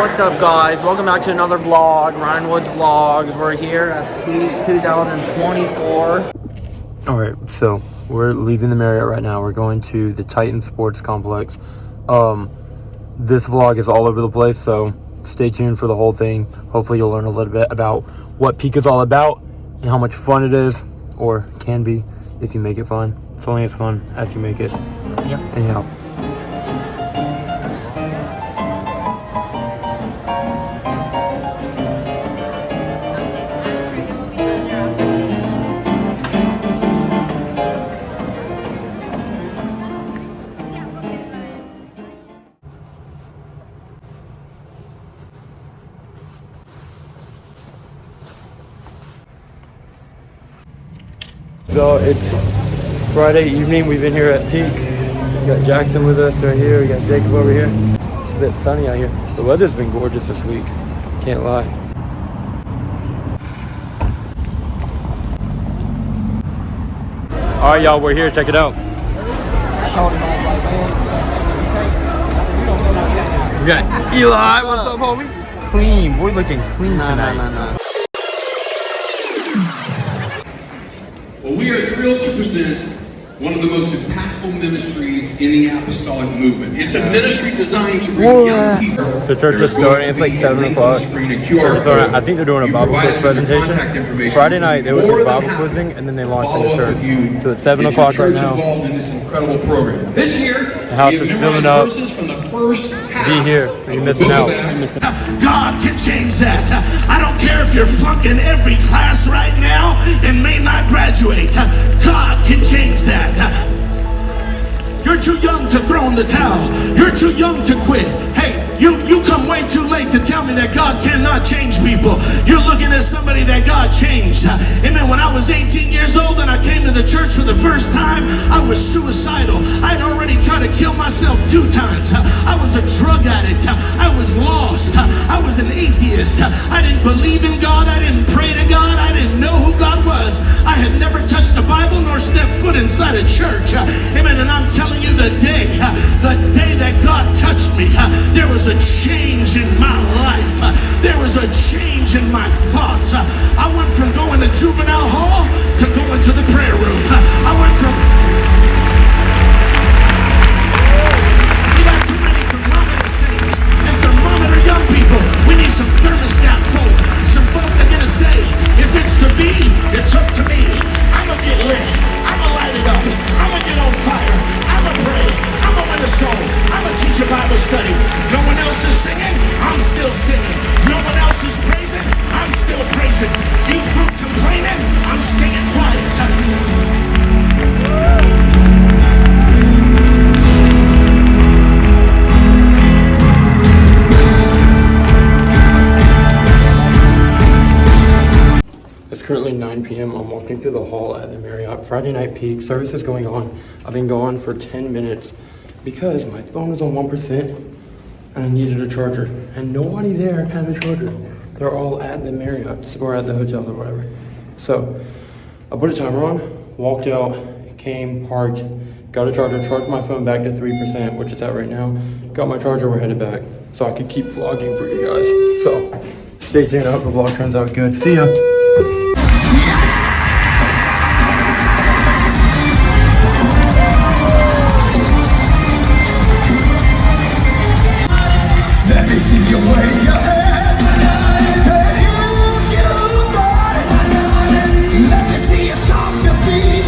What's up, guys? Welcome back to another vlog, Ryan Woods Vlogs. We're here at PEAK 2024. Alright, so we're leaving the Marriott right now. We're going to the Titan Sports Complex. This vlog is all over the place, so stay tuned for the whole thing. Hopefully you'll learn a little bit about what PEAK is all about and how much fun it is, or can be if you make it fun. It's only as fun as you make it. Yep. Anyhow. So it's Friday evening. We've been here at PEAK. We got Jackson with us right here. We got Jacob over here. It's a bit sunny out here. The weather's been gorgeous this week. Can't lie. All right, y'all. We're here. Check it out. We got Eli. What's up, homie? Clean. We're looking clean tonight. Well, we are thrilled to present one of the most impactful ministries in the apostolic movement. It's a ministry designed to reach young people. So church is starting. It's like 7 o'clock. I think they're doing a Bible quiz presentation. Friday night they were doing Bible quizzing, and then they launched in the church. So it's 7 o'clock right now. Involved in this incredible program. This year, the house is filling up. From the first Be here. You're missing out. God can change that. I don't care if you're flunking every class right now and may not graduate. God can change that. You're too young to throw in the towel. You're too young to quit. Hey, you come way too late to tell me that God cannot change people. You're looking at somebody that God changed. Amen. When I was 18 years old and I came to the church for the first time, I was suicidal. I had already tried to kill myself 2 times. I was a drug addict. I was lost. I was an atheist. I didn't believe in God. I didn't pray to God. I didn't know who God was. I had never touched the Bible nor stepped foot inside a church. Amen. And I'm telling you, the day that God touched me, there was a change in my life. There was a change in my thoughts. I went from going to juvenile hall to going to the prayer room. I went from... We got too many thermometer saints and thermometer young people. We need some thermostat folk. Some folk that are gonna say, if it's to be, it's up to me. I'ma get lit. I'ma light it up. I'ma get on fire. I'ma pray. I'ma win a soul. I'ma teach a Bible study. No one else is singing. I'm still singing. No one else is praising. I'm still praising. Youth group complaining. I'm staying quiet. It's currently 9 p.m. I'm walking through the hall at the Marriott. Friday night PEAK. Service is going on. I've been gone for 10 minutes because my phone was on 1% and I needed a charger. And nobody there had a charger. They're all at the Marriott or at the hotel or whatever. So I put a timer on, walked out, came, parked, got a charger, charged my phone back to 3%, which it's at right now. Got my charger, we're headed back. So I could keep vlogging for you guys. So stay tuned. I hope the vlog turns out good. See ya. Let me see your way ahead. Let me see you stomp your feet.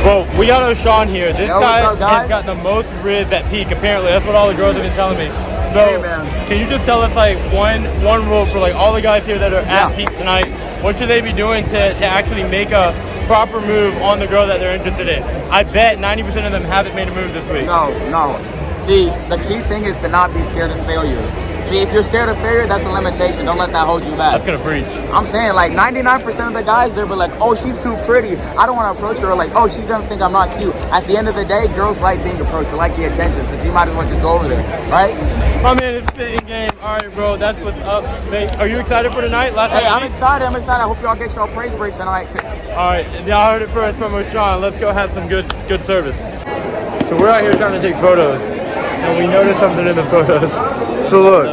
Bro, we got O'Shawn here. This guy has got the most ribs at PEAK, apparently. That's what all the girls have been telling me. So, can you just tell us like one rule for like all the guys here that are at PEAK tonight? What should they be doing to actually make a proper move on the girl that they're interested in? I bet 90% of them haven't made a move this week. No. See, the key thing is to not be scared of failure. See, if you're scared of failure, that's a limitation. Don't let that hold you back. That's gonna preach. I'm saying like 99% of the guys, they'll be like, oh, she's too pretty. I don't want to approach her. Or like, oh, she's gonna think I'm not cute. At the end of the day, girls like being approached. They like the attention. So you might as well just go over there, right? My man, it's fitting game. All right, bro, that's what's up. Mate, are you excited for tonight? Hey, I'm excited. I hope y'all get y'all praise break tonight. All right, y'all heard it first from O'Shawn. Let's go have some good service. So we're out here trying to take photos. and we noticed something in the photos. So look,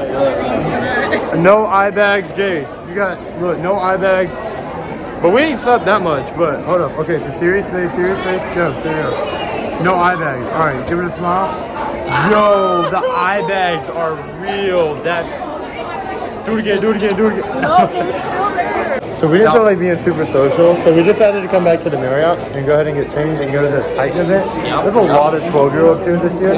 no eye bags, Jay. You got, look, no eye bags. But we ain't slept that much, but hold up. Okay, so serious face, go, there you go. No eye bags. All right, give it a smile. Yo, the eye bags are real. That's, do it again. No, they're still there. So we didn't feel like being super social, so we decided to come back to the Marriott and go ahead and get changed and go to this Titan event. There's a lot of 12-year-olds here this year,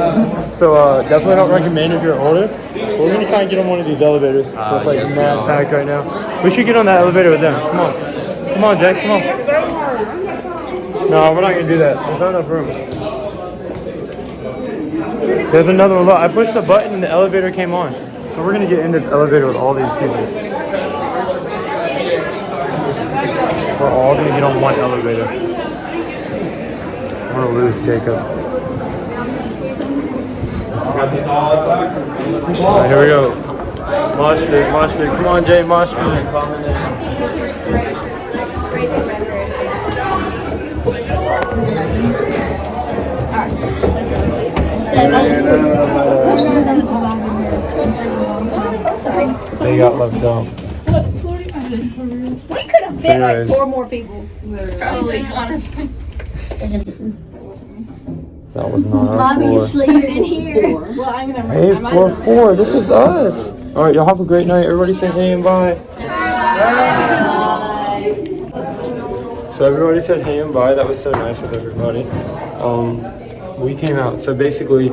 so definitely don't recommend if you're older. We're gonna try and get on one of these elevators. It's like mass packed right now. We should get on that elevator with them. Come on, Jake, come on. No, we're not gonna do that. There's not enough room. There's another one. Look, I pushed the button and the elevator came on. So we're gonna get in this elevator with all these people. We're all gonna get on one elevator. I'm gonna lose Jacob. Alright, here we go. Mosh pit. Come on, Jay, mosh pit. They got left out. We could have fit like 4 more people. Probably, honestly. That was not our floor. Obviously, you're in here. Well, I'm gonna. Hey, floor 4, this is us. All right, y'all have a great night. Everybody say hey and bye. So everybody said hey and bye. That was so nice of everybody. We came out. So basically,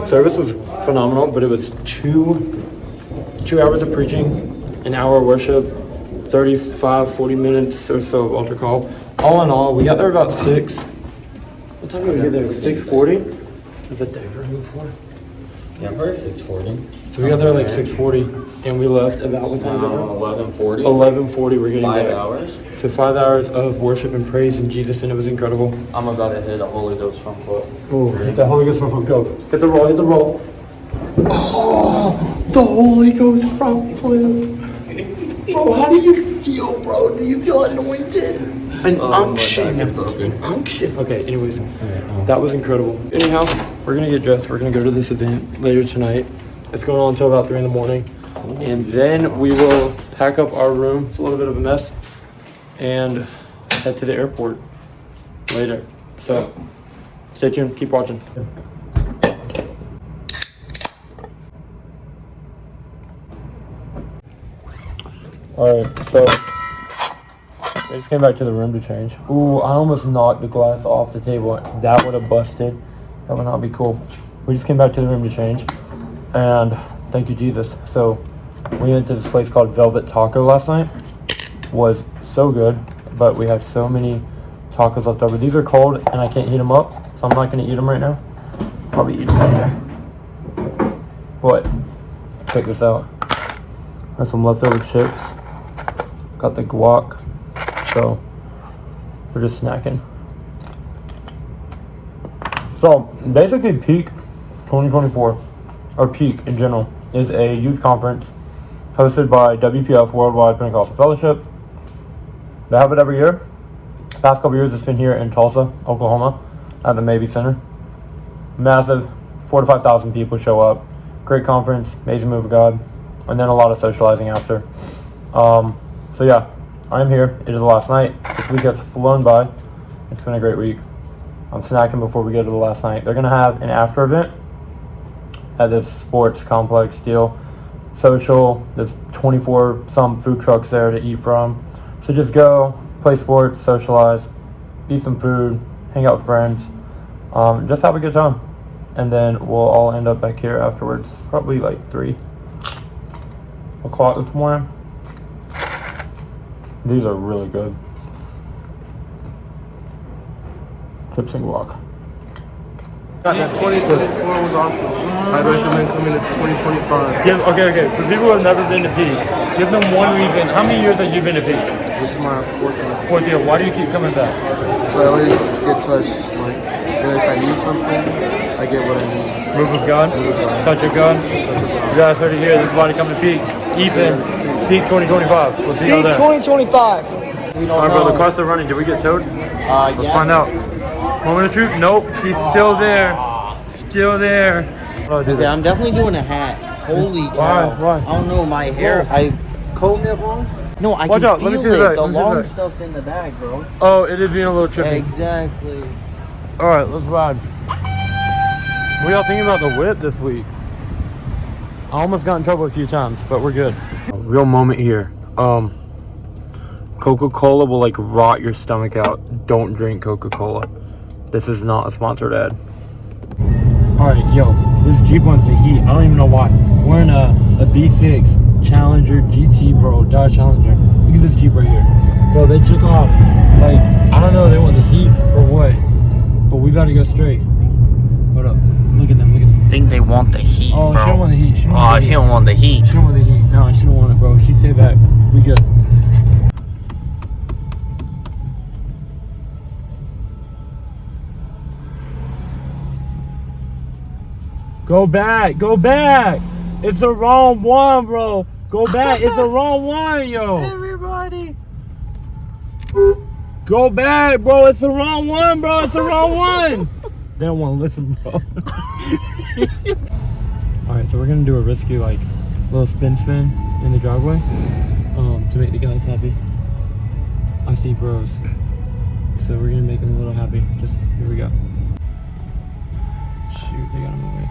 service was phenomenal, but it was two hours of preaching, an hour of worship, 40 minutes or so of altar call. All in all, we got there about 6. What time did we get there? 6:40? Was it there before? Yeah, probably 6:40. So we got there like 6:40, and we left about what time is it? 11:40. 11:40. We're getting 5 back. hours. So 5 hours of worship and praise in Jesus, and it was incredible. I'm about to hit a Holy Ghost front foot. Oh, hit the Holy Ghost front foot. Go. Hit the roll. Oh, the Holy Ghost front foot. Bro, how do you feel, bro? Do you feel anointed? An unction. Okay, anyways, that was incredible. Anyhow, we're gonna get dressed. We're gonna go to this event later tonight. It's going on until about 3 in the morning. And then we will pack up our room. It's a little bit of a mess. And head to the airport later. So, stay tuned. Keep watching. Alright, so I just came back to the room to change. Ooh, I almost knocked the glass off the table. That would have busted. That would not be cool. We just came back to the room to change. And thank you, Jesus. So we went to this place called Velvet Taco last night. Was so good, but we had so many tacos left over. These are cold and I can't heat them up, so I'm not going to eat them right now. Probably eat them later. But check this out. Got some leftover chips. Got the guac. So we're just snacking. So basically PEAK 2024, or PEAK in general, is a youth conference hosted by WPF Worldwide Pentecostal Fellowship. They have it every year. The past couple years it's been here in Tulsa, Oklahoma at the Mabee Center. Massive, 4,000 to 5,000 people show up. Great conference, amazing move of God, and then a lot of socializing after. So yeah, I am here. It is the last night. This week has flown by. It's been a great week. I'm snacking before we go to the last night. They're gonna have an after event at this sports complex deal. Social, there's 24 some food trucks there to eat from. So just go, play sports, socialize, eat some food, hang out with friends, just have a good time. And then we'll all end up back here afterwards, probably like 3 o'clock this morning. These are really good. Chips and guac. Yeah, 2024 was awesome. I'd recommend coming to 2025. Okay. For people who have never been to PEAK, give them one reason. How many years have you been to PEAK? This is my 4th year. 4th year. Why do you keep coming back? So I always get touched. Like, if I need something, I get what I need. Move with God? Touch of God? You guys heard it here. This is why to come to PEAK. Ethan, PEAK 2025. We'll see you all there. PEAK 2025. All right, brother. Cluster running. Did we get towed? Let's find out. Moment of truth? Nope. She's still there. Still there. Oh, do Okay, this. I'm definitely doing a hat. Holy cow. Why? I don't know, my hair, I combed it wrong. No, I Watch can out, feel let me see it. the back, The let me see the long back. stuff's in the bag, bro. Oh, it is being a little trippy. Exactly. All right, let's ride. What y'all thinking about the whip this week? I almost got in trouble a few times, but we're good. A real moment here. Coca-Cola will like rot your stomach out. Don't drink Coca-Cola. This is not a sponsored ad. All right, yo, this Jeep wants the heat. I don't even know why. We're in a V6 Challenger GT, bro. Dodge Challenger. Look at this Jeep right here. Bro, they took off. Like, I don't know, they want the heat or what, but we gotta go straight. Hold up. Look at them, look at them. I think they want the heat, Oh, bro. she don't want the heat. She don't want the She heat. don't want the heat. She don't want the heat. No, she don't want it, bro. She say back. We good. Go back. Go back. It's the wrong one, bro. Go back. It's the wrong one, yo. Everybody. Go back, bro. It's the wrong one, bro. It's the wrong one. They don't want to listen, bro. All right, so we're gonna do a risky, like, little spin in the driveway, to make the guys happy. I see bros, so we're gonna make them a little happy. Just here we go. Shoot, they got him away.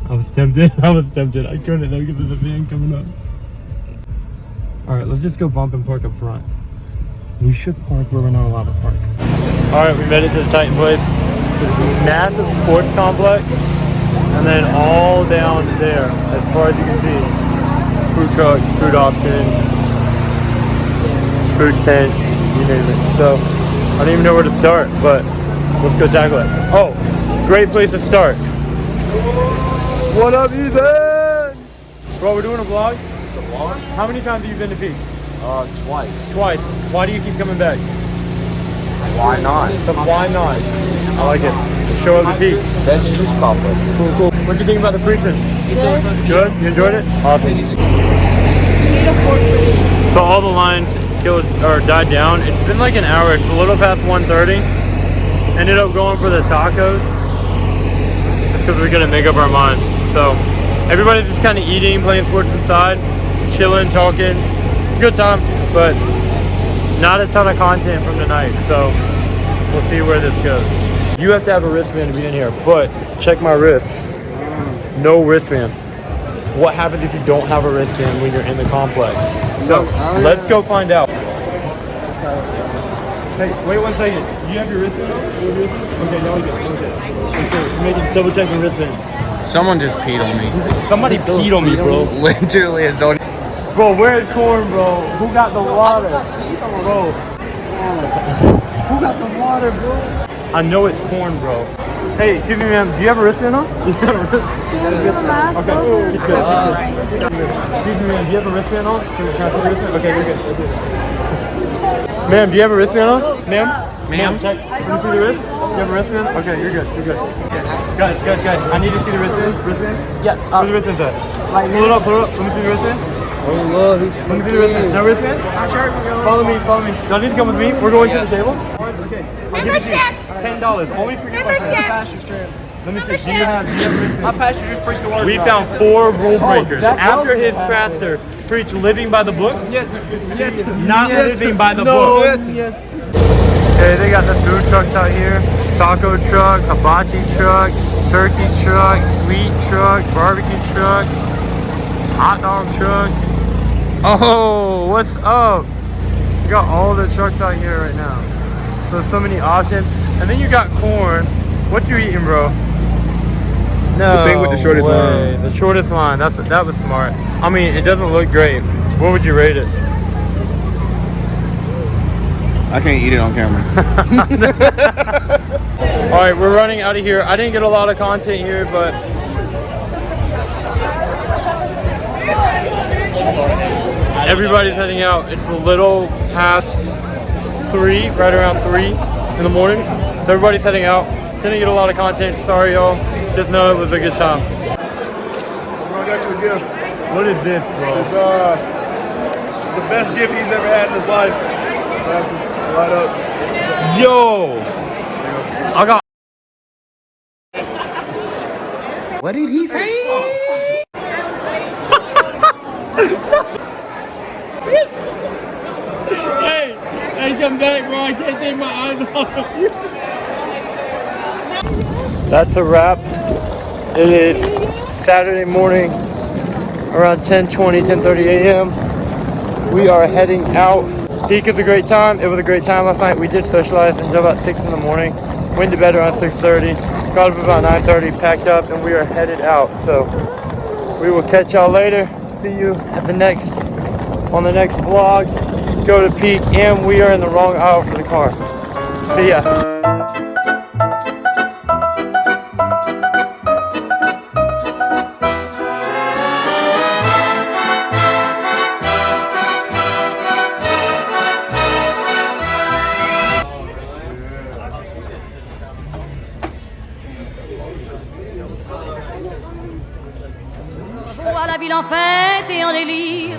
I was tempted. I couldn't though because of the van coming up. Alright, let's just go bump and park up front. We should park where we're not allowed to park. Alright, we made it to the Titan place. This massive sports complex. And then all down there, as far as you can see, food trucks, food options, food tents, you name it. So, I don't even know where to start, but let's go tackle it. Oh, great place to start. What up, Ethan? Bro, we're doing a vlog. It's a vlog? How many times have you been to Peak? Twice. Twice. Why do you keep coming back? Why not? Because why not? I like it. The show of the Peak. Best news complex. Cool. What do you think about the preaching? Good. Good? You enjoyed it? Awesome. So all the lines died down. It's been like an hour. It's a little past 1:30. Ended up going for the tacos. It's because we couldn't make up our mind. So everybody's just kind of eating, playing sports inside, chilling, talking. It's a good time, but not a ton of content from tonight. So we'll see where this goes. You have to have a wristband to be in here, but check my wrist. No wristband. What happens if you don't have a wristband when you're in the complex? So let's go find out. Hey, wait 1 second. Do you have your wristband on? Okay, no, we good. Okay, making double check your wristbands. Someone just peed on me. Somebody peed on me, bro. Literally, it's on. Bro, where's corn, bro? Who got the water? Bro. Who got the water, bro? I know it's corn, bro. Hey, excuse me, ma'am. Do you have a wristband on? Okay. It's good. Excuse me, ma'am. Do you have a wristband on? Can I see the wristband? Okay, we're good. Ma'am, do you have a wristband on? Ma'am? Ma'am? Check. Can you see the wrist? You have a wristband? Okay, you're good. You're good. Guys. I need to see the wristband. Yeah. Where's the wristband at? Pull it up. Let me see the wristband. Oh, look, he's Let me see the wristband. No wristband? Follow me. Y'all need to come with me. We're going to the table. Okay. Membership. $10. Only for you. Membership. Let me see. Do you have a wristband? My pastor just preached the word. We found 4 rule breakers. After his pastor preached living by the book, not living by the book. Okay, they got the food trucks out here. Taco truck, hibachi truck, turkey truck, sweet truck, barbecue truck, hot dog truck. Oh, what's up? You got all the trucks out here right now. So many options. And then you got corn. What you eating, bro? No The thing with the shortest way. line. The shortest line. That was smart. I mean, it doesn't look great. What would you rate it? I can't eat it on camera. All right, we're running out of here. I didn't get a lot of content here, but everybody's heading out. It's a little past 3, right around 3 in the morning. So everybody's heading out. Didn't get a lot of content. Sorry, y'all. just know it was a good time. Bro, I got you a gift. What is this, bro? This is the best gift he's ever had in his life. Glasses, light up. Yo! I got. What did he say? Hey, come back, bro. I can't take my eyes off of you. That's a wrap. It is Saturday morning around 10:30 a.m. We are heading out. Peak is a great time. It was a great time last night. We did socialize until about 6 in the morning. Went to bed around 6:30. Got up about 9:30, packed up, and we are headed out. So we will catch y'all later. See you at the next vlog. Go to Peak, and we are in the wrong aisle for the car. See ya. On voit la ville en fête et en délire.